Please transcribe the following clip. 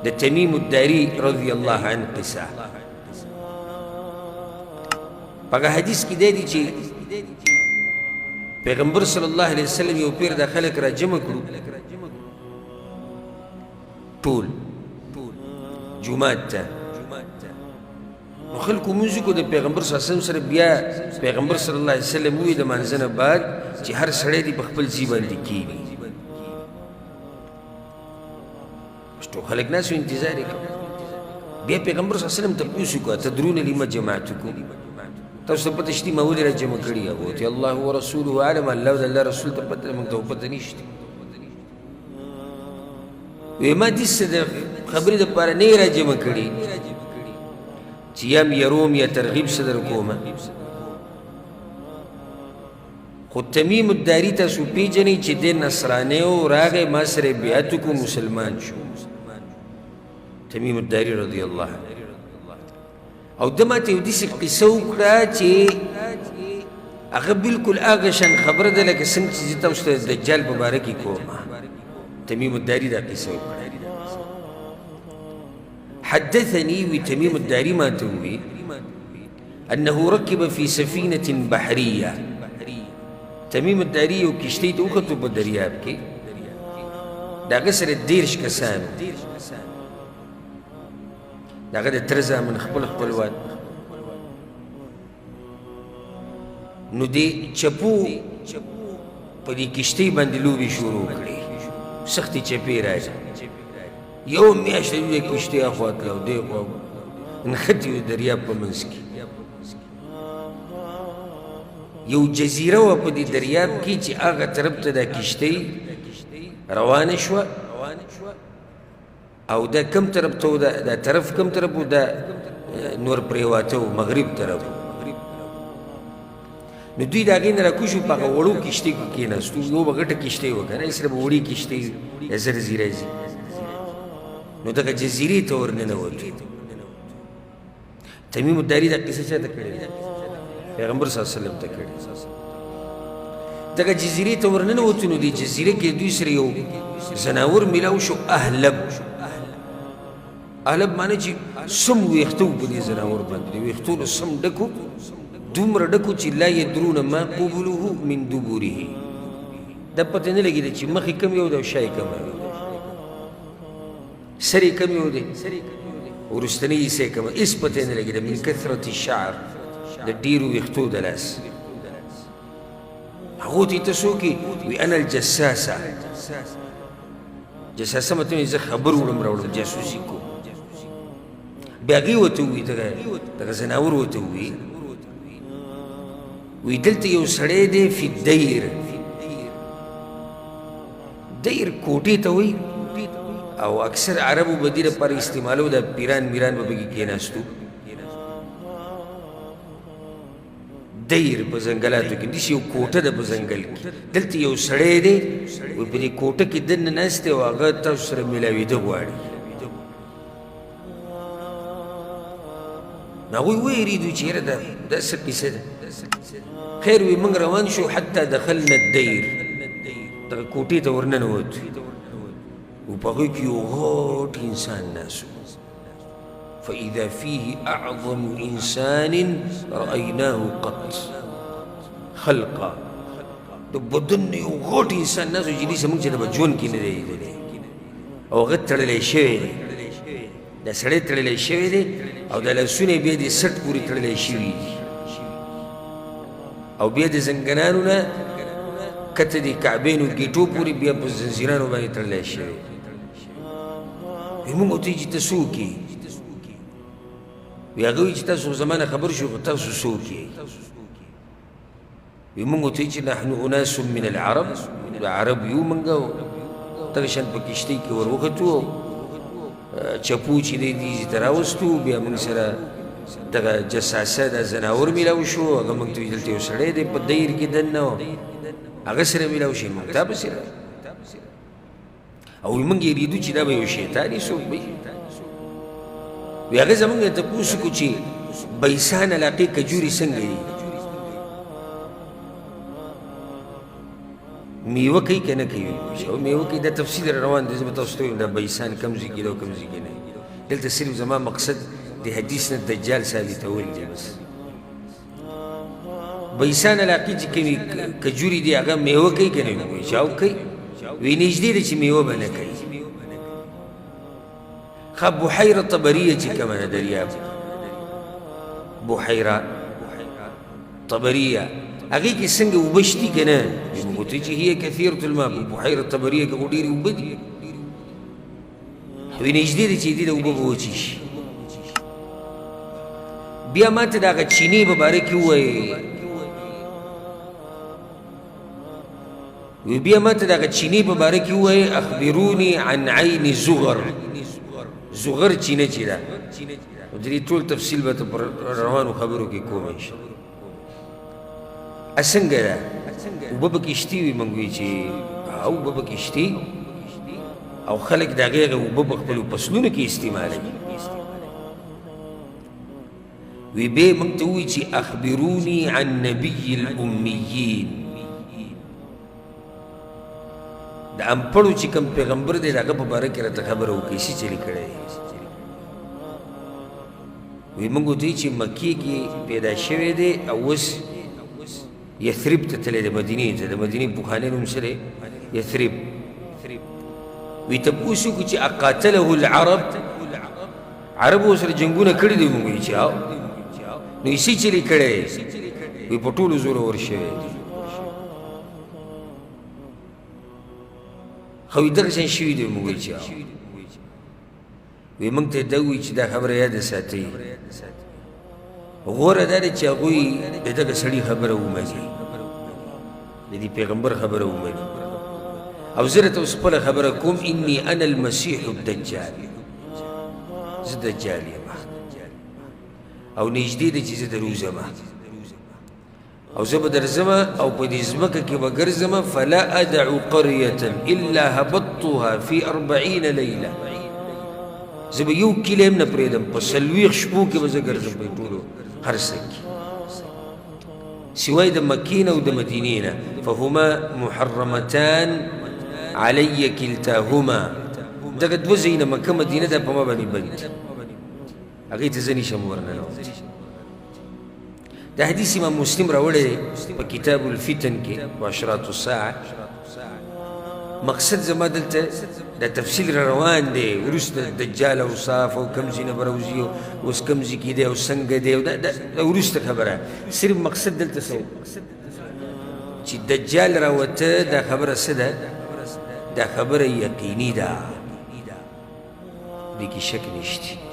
د تمیم الداری رضی الله عنه قصه پاگه حدیث کی دی چی پیغمبر صلی اللہ علیہ وسلم یو پیر دا خلق را جمع کرو طول جمعات تا نو خلقو منزو کو دا پیغمبر صلی اللہ علیہ وسلم سر بیا پیغمبر صلی اللہ علیہ وسلم وی دا منزن بعد چی ہر سڑے دی بخبل زیبان دی کینی تو خلق ناسو انتظاری کن بیا پیغمبر صلی اللہ علیہ وسلم تا پوسو کو تدرون لما جماعتکو تاسو ته پته شتي ما ولې را جمع کړي هغه ته الله ورسوله عالم الله د الله رسول ته پته موږ ته پته نشته وی ما دې څه د خبرې دپاره نه را جمع کړي چې یم یروم یا ترغیب څه در کومه خو تمیم الداري تاسو پیژنئ چې د نصرانیو راغی ما سره بیعت وکړو مسلمان شو تمیم الداري رضی الله عنه او دما ته یو داسې قصه وکړه چې هغه بلکل هغه شان خبره ده لکه څنګه چې زه تاسو ته د دجال په باره کې کومه تمیم الداري دا قصه وکړه حدثني وتميم الداري ما توي أنه ركب في سفينة بحرية تميم الداري وكشتي توخطو بالدرياب كي دا غسر الديرش كسان دا غدا ترزا من خپل واد نو دی چپو په دې کشتۍ باندې لوبې شروع کړې سختې چپې راځي یو میاشت دې کشتۍ اخوا تله او دې خوا نښتې وې دریاب په منځ کې یو جزیره وه په دې دریاب کې چې هغه طرف ته دا کشتۍ روانه شوه او دا کم طرف ته دا طرف کم طرف و دا نور پریواته و مغرب طرف نو دوی د هغې نه راکوشو په هغه وړو کشتۍ کې کېناستو یو به ګټه کشتۍ وه که نه سره به وړې کشتۍ زر ځي راځي نو دغه جزیرې ته ورننوتو تمیم الداري دا قصه چا ته کړې پیغمبر صلی الله علیه وسلم ته کړې دغه جزیرې ته ورننوتو نو دې جزیره کې دوی سره یو زناور میلاو شو اهلب اهلب معنی چې سم ویښته و په دې زناور باندې د ویښتو له سم ډکو دومره ډکو چې لا یدرون ما قبله من دبوره دا پته نه لګېده چې مخې کم یو دی او شا یې کم یو دی سر یې کم یو دی وروستنی حصه یې کمه هېڅ پته یې نه لګېده من کثرت الشعر د ډېرو ویښتو د لاس هغو ته یې ته څوک یې وي انا الجساسه جساسه مطلب زه خبر وړم راوړم جاسوسي کوم بیا هغې ورته ووایي دغه زناور ورته ووایي وی دلته یو سړی دی فی دیر دیر کوټې ته وایي او اکثر عربو به دې لپاره استعمالو دا پیران میران به پکې کېناستو دیر په ځنګلاتو کې داسې یو کوټه ده په ځنګل کې دلته یو سړی دی وایي په دې کوټه کې دننه ناست دی او هغه تاسو سره میلاوېده غواړي نو هغوی ویرېدو چې یاره دا څه کیسه ده خیر وی موږ روان شو حتی دخلنا الدیر دغه کوټې ته ورننوتو و په هغوی کې یو غټ انسان ناست فإذا فيه أعظم إنسان رأيناه قط خلقا د بدن یو غټ انسان ناست چې داسې موږ چې د به ژوند کې نه دی لیدلی او هغه تړلی شوی دی دا سړی تړلی شوی دی او د لاسونه بیا د سټ پورې تړلی شوي دي او بیا د زنګنانو نه کته د کعبینو ګیټو پورې بیا په زنځیرانو باندې تړلی شوی وایي موږ ورته چې ته څوک یې وایي هغه وایي چې تاسو زما نه خبر شو خو تاسو څوک یې وایي موږ ورته چې نحن اناس من العرب د عرب یو موږ دغه شان په کشتۍ کې ور وختو چپو چې دی دې ته راوستو بیا موږ سره دغه جساسه د زناور میلاو شو هغه موږ ته ویل دلته یو سړی دی په دیر کې دننه هغه سره میلاو شي موږ تا پسې او موږ یې ریدو چې دا به یو شیطان یې څوک وي وی هغه زموږ نه تپوس وکړو چې بیسان علاقې کجورې څنګه دي میوه کوي که نه کوي او میوه کوي دا تفصیل روان دی زه به تاسو ته وایم دا بیسان کوم ځای کې ده او کوم ځای کې نه دلته صرف زما مقصد د حدیث نه دجال ثابتول دی بس بیسان علاقې چې کومې کجوري دي هغه میوه کوي که نه وایي چې او کوي وی نږدې ده چې میوه به نه کوي ښه بحیره طبریه چې کومه ده دریاب بحیره طبریه هغې کې څنګه اوبه شتي که نه موږ ورته چې هي کثیرة الماء په بحیره طبریه کې خو ډېرې اوبه دي وی نږدې ده چې دې د اوبه به وچې شي بیا ما ته د هغه چینې په باره کې ووایې بیا ما ته د هغه چینې په باره کې ووایې اخبروني عن عین زغر زغر چینه چې ده نو د دې ټول تفصیل به ته پر روانو خبرو کې کوم انشاءالله څنګه ده اوبه پکې شتي وي موږ وایي چې اوبه پکې شتي او خلک د هغې هغه اوبه په خپلو فصلونو کې استعمالوي وی بیا موږ ته ووایي چې اخبروني عن نبي الامیین د انپړو چې کوم پیغمبر دی د هغه په باره کې راته خبره وکړئ څه چلې کړی وی موږ ورته وایي چې مکې کې پیدا شوی دی او اوس یثرب ته تللی د مدینې ته د مدینې پخوانی نوم څه دی یثرب وی تپوس وکړو چې اقاتله العرب عربو سره جنګونه کړي دي موږ وایي چې او نو یې څه چلې کړی وی په ټولو زورور شوی دی خو دغه شان شوي دی موږ وایي چې وی موږ ته دا وایي چې دا خبره یاده ساتئ غوره دا دی چې هغوی د دغه سړي خبره ومني د دې پیغمبر خبره ومني او زه راته اوس خپله خبره کوم اني انا المسیح الدجال زه دجال یم او نږدې دی چې زه دروځم او زه به درځم او په دې ځمکه کې به ګرځم فلا ادعو قرية الا هبطتها في 40 ليلة زه به یو کلی هم نه پرېږدم په 40 شپو کې به زه ګرځم په ټولو هر څه کې سوای د مکې نه او د مدینې نه فهما محرمتان علی کلتاهما دغه دوه ځایونه مکه مدینه دا په ما باندې بند دي هغې ته زه نشم ورننوتی دا حدیث امام مسلم راوړی دی په کتاب الفتن کې و اشراط الساعه مقصد زما دلته دا تفصیل را روان دی وروسته دجال اوصاف او کوم ځای نه به راوځي اوس کوم ځای کې دی او څنګه دی او دا وروسته خبره صرف مقصد دلته څه چې دجال راوته دا خبره څه ده دا خبره یقیني ده دې کې شک نشته